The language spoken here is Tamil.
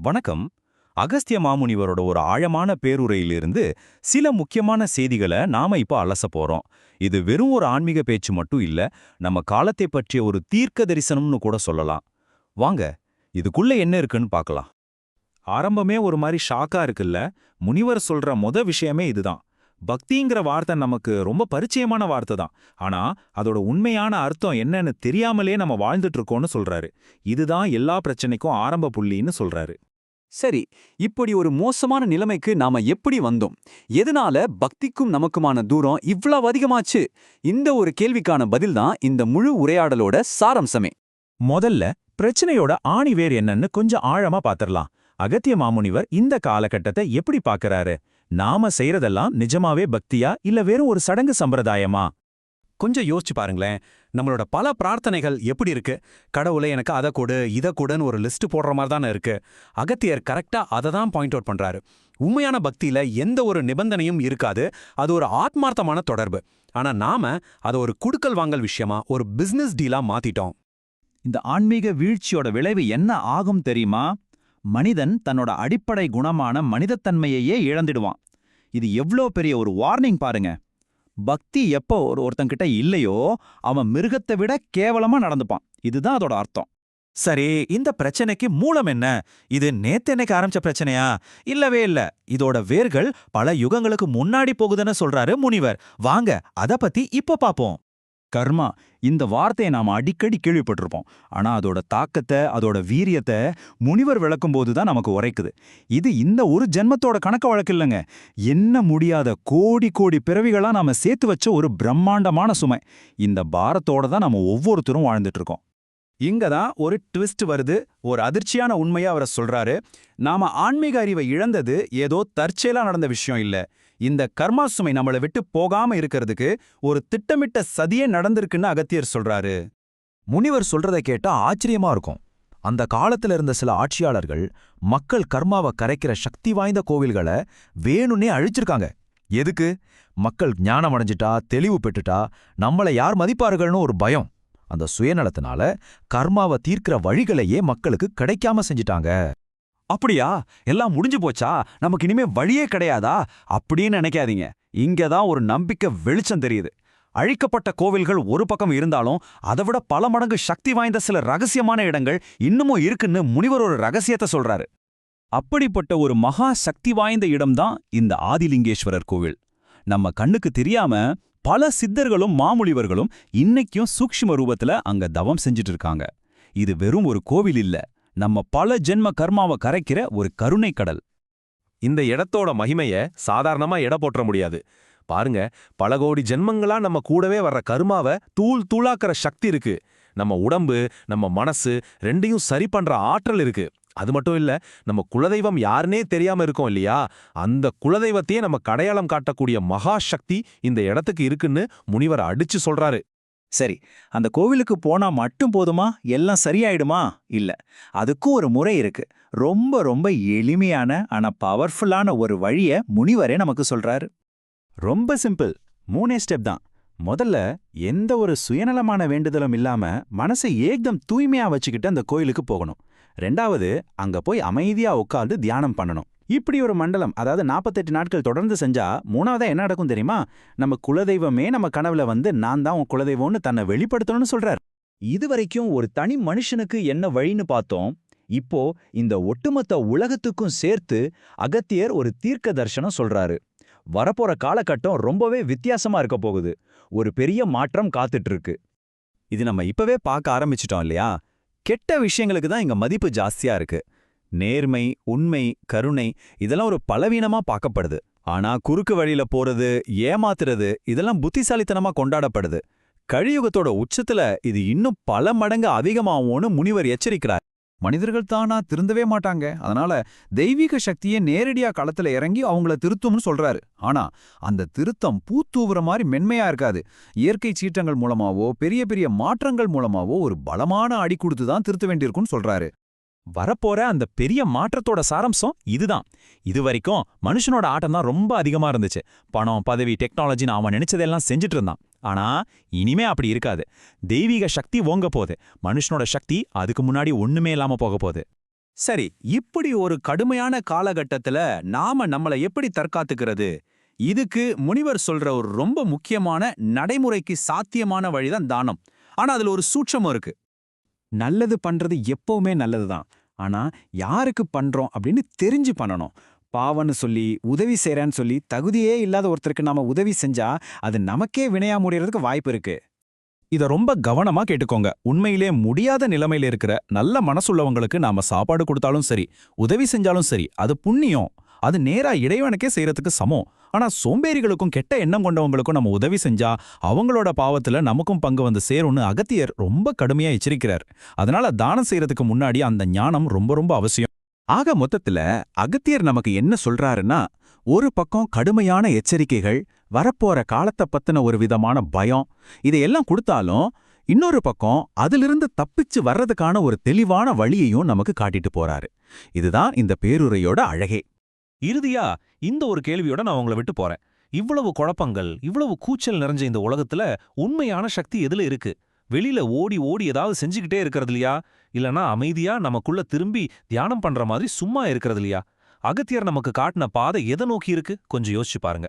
வணக்கம். அகஸ்திய மாமுனிவரோட ஒரு ஆழமான பேருரையிலிருந்து சில முக்கியமான செய்திகளை நாம இப்ப அலச போறோம். இது வெறும் ஒரு ஆன்மீக பேச்சு மட்டும் இல்ல, நம்ம காலத்தை பற்றிய ஒரு தீர்க்க தரிசனம்னு கூட சொல்லலாம். வாங்க, இதுக்குள்ள என்ன இருக்குன்னு பார்க்கலாம். ஆரம்பமே ஒரு மாதிரி ஷாக்கா இருக்குல்ல. முனிவர் சொல்ற விஷயமே இதுதான். பக்திங்கிற வார்த்தை நமக்கு ரொம்ப பரிச்சயமான வார்த்தை தான். ஆனா அதோட உண்மையான அர்த்தம் என்னன்னு தெரியாமலே நம்ம வாழ்ந்துட்டு இருக்கோம்னு சொல்றாரு. இதுதான் எல்லா பிரச்சனைக்கும் ஆரம்ப புள்ளின்னு சொல்றாரு. சரி, இப்படி ஒரு மோசமான நிலைமைக்கு நாம எப்படி வந்தோம்? எதனால பக்திக்கும் நமக்குமான தூரம் இவ்வளவு அதிகமாச்சு? இந்த ஒரு கேள்விக்கான பதில் தான் இந்த முழு உரையாடலோட சாரம்சமே. முதல்ல பிரச்சனையோட ஆணிவேர் என்னன்னு கொஞ்சம் ஆழமா பாத்திரலாம். அகத்திய மாமுனிவர் இந்த காலகட்டத்தை எப்படி பாக்கறாரு? நாம செய்யறதெல்லாம் நிஜமாவே பக்தியா இல்ல வெறும் ஒரு சடங்கு சம்பிரதாயமா? கொஞ்சம் யோசிச்சு பாருங்களேன். நம்மளோட பல பிரார்த்தனைகள் எப்படி இருக்கு? கடவுளை எனக்கு அதை கொடு இதை கொடுன்னு ஒரு லிஸ்ட் போடுற மாதிரி தானே இருக்கு. அகத்தியர் கரெக்டா அதை தான் பாயிண்ட் அவுட் பண்றாரு. உண்மையான பக்தியில எந்த ஒரு நிபந்தனையும் இருக்காது. அது ஒரு ஆத்மார்த்தமான தொடர்பு. ஆனா நாம அதை ஒரு குடுக்கல் வாங்கல் விஷயமா, ஒரு பிசினஸ் டீலா மாத்திட்டோம். இந்த ஆன்மீக வீழ்ச்சியோட விளைவு என்ன ஆகும் தெரியுமா? மனிதன் தன்னோட அடிப்படை குணமான மனிதத்தன்மையையே இழந்துடுவான். இது எவ்வளோ பெரிய ஒரு வார்னிங் பாருங்க. பக்தி எப்போ ஒருத்தங்கிட்ட இல்லையோ அவன் மிருகத்தை விட கேவலமா நடந்துப்பான். இதுதான் அதோட அர்த்தம். சரி, இந்த பிரச்சனைக்கு மூலம் என்ன? இது நேத்தென்னைக்கு ஆரம்பிச்ச பிரச்சனையா? இல்லவே இல்ல. இதோட வேர்கள் பல யுகங்களுக்கு முன்னாடி போகுதுன்னு சொல்றாரு முனிவர். வாங்க அத பத்தி இப்ப பாப்போம். கர்மா, இந்த வார்த்தையை நாம அடிக்கடி கேள்விப்பட்டிருப்போம். ஆனா அதோட தாக்கத்தை, அதோட வீரியத்தை முனிவர் விளக்கும்போது தான் நமக்கு உரைக்குது. இது இந்த ஒரு ஜென்மத்தோட கணக்க வழக்கு இல்லைங்க. என்ன முடியாத கோடி கோடி பிறவிகளா நாம சேர்த்து வச்ச ஒரு பிரம்மாண்டமான சுமை. இந்த பாரத்தோட தான் நம்ம ஒவ்வொருத்தரும் வாழ்ந்துட்டு இருக்கோம். இங்க தான் ஒரு ட்விஸ்ட் வருது. ஒரு அதிர்ச்சியான உண்மையா அவரை சொல்றாரு. நாம ஆன்மீக அறிவை இழந்தது ஏதோ தற்செயலா நடந்த விஷயம் இல்ல. இந்த கர்மா சுமை நம்மளை விட்டு போகாம இருக்கிறதுக்கு ஒரு திட்டமிட்ட சதியே நடந்திருக்குன்னு அகத்தியர் சொல்றாரு. முனிவர் சொல்றதை கேட்டா ஆச்சரியமா இருக்கும். அந்த காலத்துல இருந்த சில ஆட்சியாளர்கள் மக்கள் கர்மாவை கரைக்கிற சக்தி வாய்ந்த கோவில்களை வேணும்னே அழிச்சிருக்காங்க. எதுக்கு? மக்கள் ஞானம் அடைஞ்சிட்டா, தெளிவு பெற்றுட்டா நம்மளை யார் மதிப்பார்கள்னு ஒரு பயம். அந்த சுயநலத்தினால கர்மாவை தீர்க்கிற வழிகளையே மக்களுக்கு கிடைக்காம செஞ்சிட்டாங்க. அப்படியா? எல்லாம் முடிஞ்சு போச்சா? நமக்கு இனிமே வழியே கிடையாதா அப்படின்னு நினைக்காதீங்க. இங்கதான் ஒரு நம்பிக்கை வெளிச்சம் தெரியுது. அழிக்கப்பட்ட கோவில்கள் ஒரு பக்கம் இருந்தாலும் அதை விட பல மடங்கு சக்தி வாய்ந்த சில ரகசியமான இடங்கள் இன்னமும் இருக்குன்னு முனிவர் ஒரு ரகசியத்தை சொல்றாரு. அப்படிப்பட்ட ஒரு மகா சக்தி வாய்ந்த இடம்தான் இந்த ஆதிலிங்கேஸ்வரர் கோவில். நம்ம கண்ணுக்கு தெரியாம பல சித்தர்களும் மாமுனிவர்களும் இன்னைக்கும் சூக்ஷ்ம ரூபத்துல அங்க தவம் செஞ்சுட்டு இருக்காங்க. இது வெறும் ஒரு கோவில் இல்ல, நம்ம பல ஜென்ம கர்மாவை கரைக்கிற ஒரு கருணை கடல். இந்த இடத்தோட மகிமைய சாதாரணமா எடை போற்ற முடியாது. பாருங்க, பல கோடி ஜென்மங்களா நம்ம கூடவே வர்ற கர்மாவை தூள் தூளாக்குற சக்தி இருக்கு. நம்ம உடம்பு, நம்ம மனசு ரெண்டையும் சரி பண்ற ஆற்றல் இருக்கு. அது மட்டும் இல்ல, நம்ம குலதெய்வம் யாருன்னே தெரியாம இருக்கோம் இல்லையா? அந்த குலதெய்வத்தையே நம்ம அடையாளம் காட்டக்கூடிய மகா சக்தி இந்த இடத்துக்கு இருக்குன்னு முனிவர் அடிச்சு சொல்றாரு. சரி, அந்த கோவிலுக்கு போனா மட்டும் போதுமா? எல்லாம் சரியாயிடுமா? இல்ல, அதுக்கும் ஒரு முறை இருக்கு. ரொம்ப ரொம்ப எளிமையான ஆனா பவர்ஃபுல்லான ஒரு வழிய முனிவரே நமக்கு சொல்றாரு. ரொம்ப சிம்பிள், 3 ஸ்டெப் தான். முதல்ல, எந்த ஒரு சுயநலமான வேண்டுதலும் இல்லாம மனசை ஏக்தம் தூய்மையா வச்சுக்கிட்டு அந்த கோயிலுக்கு போகணும். 2வது, அங்க போய் அமைதியா உட்கார்ந்து தியானம் பண்ணணும். இப்படி ஒரு மண்டலம், அதாவது 48 நாட்கள் தொடர்ந்து செஞ்சா 3வதா என்ன நடக்கும் தெரியுமா? நம்ம குலதெய்வமே நம்ம கனவுல வந்து நான் தான் உன் குலதெய்வம்னு தன்னை வெளிப்படுத்தணும்னு சொல்றார். இதுவரைக்கும் ஒரு தனி மனுஷனுக்கு என்ன வழின்னு பார்த்தோம். இப்போ இந்த ஒட்டுமொத்த உலகத்துக்கும் சேர்த்து அகத்தியர் ஒரு தீர்க்க தரிசனம் சொல்றாரு. வரப்போற காலகட்டம் ரொம்பவே வித்தியாசமா இருக்க போகுது. ஒரு பெரிய மாற்றம் காத்துட்டு இருக்கு. இது நம்ம இப்பவே பார்க்க ஆரம்பிச்சிட்டோம் இல்லையா? கெட்ட விஷயங்களுக்கு தான் இங்க மதிப்பு ஜாஸ்தியா இருக்கு. நேர்மை, உண்மை, கருணை இதெல்லாம் ஒரு பலவீனமா பார்க்கப்படுது. ஆனா குறுக்கு வழியில போறது, ஏமாத்துறது இதெல்லாம் புத்திசாலித்தனமா கொண்டாடப்படுது. கலியுகத்தோட உச்சத்துல இது இன்னும் பல மடங்கு அதிகமாகும்னு முனிவர் எச்சரிக்கிறார். மனிதர்கள் தானா திருந்தவே மாட்டாங்க. அதனால தெய்வீக சக்தியே நேரடியா களத்துல இறங்கி அவங்கள திருத்தும்னு சொல்றாரு. ஆனா அந்த திருத்தம் பூத்தூவுற மாதிரி மென்மையா இருக்காது. இயற்கை சீற்றங்கள் மூலமாவோ பெரிய பெரிய மாற்றங்கள் மூலமாவோ ஒரு பலமான அடி கொடுத்து தான் திருத்த வேண்டியிருக்கும்னு சொல்றாரு. வரப்போற அந்த பெரிய மாற்றத்தோட சாரம்சம் இதுதான். இதுவரைக்கும் மனுஷனோட ஆட்டம் தான் ரொம்ப அதிகமா இருந்துச்சு. பணம், பதவி, டெக்னாலஜின்னு அவன் நினைச்சதெல்லாம் செஞ்சுட்டு இருந்தான். ஆனா இனிமே அப்படி இருக்காது. தெய்வீக சக்தி ஓங்க போகுது. மனுஷனோட சக்தி அதுக்கு முன்னாடி ஒண்ணுமே இல்லாம போக போகுது. சரி, இப்படி ஒரு கடுமையான காலகட்டத்துல நாம நம்மள எப்படி தற்காத்துக்கிறது? இதுக்கு முனிவர் சொல்ற ஒரு ரொம்ப முக்கியமான நடைமுறைக்கு சாத்தியமான வழிதான் தானம். ஆனா அதுல ஒரு சூட்சமும் இருக்கு. நல்லது பண்றது எப்பவுமே நல்லதுதான். ஆனா யாருக்கு பண்றோம் அப்படின்னு தெரிஞ்சு பண்ணணும். பாவன்னு சொல்லி உதவி செய்றேன்னு சொல்லி தகுதியே இல்லாத ஒருத்தருக்கு நாம உதவி செஞ்சா அது நமக்கே வினையா முடியறதுக்கு வாய்ப்பு இருக்கு. இத ரொம்ப கவனமா கேட்டுக்கோங்க. உண்மையிலே முடியாத நிலைமையில இருக்கிற நல்ல மனசுள்ளவங்களுக்கு நாம சாப்பாடு கொடுத்தாலும் சரி, உதவி செஞ்சாலும் சரி, அது புண்ணியம். அது நேரா இறைவனுக்கே செய்யறதுக்கு சமம். ஆனா சோம்பேறிகளுக்கும் கெட்ட எண்ணம் கொண்டவங்களுக்கும் நம்ம உதவி செஞ்சா அவங்களோட பாவத்துல நமக்கும் பங்கு வந்து சேரும்னு அகத்தியர் ரொம்ப கடுமையா எச்சரிக்கிறார். அதனால தானம் செய்யறதுக்கு முன்னாடி அந்த ஞானம் ரொம்ப ரொம்ப அவசியம். ஆக மொத்தத்துல அகத்தியர் நமக்கு என்ன சொல்றாருன்னா, ஒரு பக்கம் கடுமையான எச்சரிக்கைகள், வரப்போற காலத்தை பத்தின ஒரு விதமான பயம், இதையெல்லாம் கொடுத்தாலும் இன்னொரு பக்கம் அதிலிருந்து தப்பிச்சு வர்றதுக்கான ஒரு தெளிவான வழியையும் நமக்கு காட்டிட்டு போறாரு. இதுதான் இந்த பேருரையோட அழகே. இறுதியா இந்த ஒரு கேள்வியோட நான் உங்களை விட்டு போறேன். இவ்வளவு குழப்பங்கள், இவ்வளவு கூச்சல் நிறைஞ்ச இந்த உலகத்துல உண்மையான சக்தி எதுல இருக்கு? வெளியில ஓடி ஓடி ஏதாவது செஞ்சுக்கிட்டே இருக்கிறது இல்லையா? இல்லனா அமைதியா நமக்குள்ள திரும்பி தியானம் பண்ற மாதிரி சும்மா இருக்கிறது இல்லையா? அகத்தியர் நமக்கு காட்டின பாதை எதை நோக்கி இருக்கு? கொஞ்சம் யோசிச்சு பாருங்க.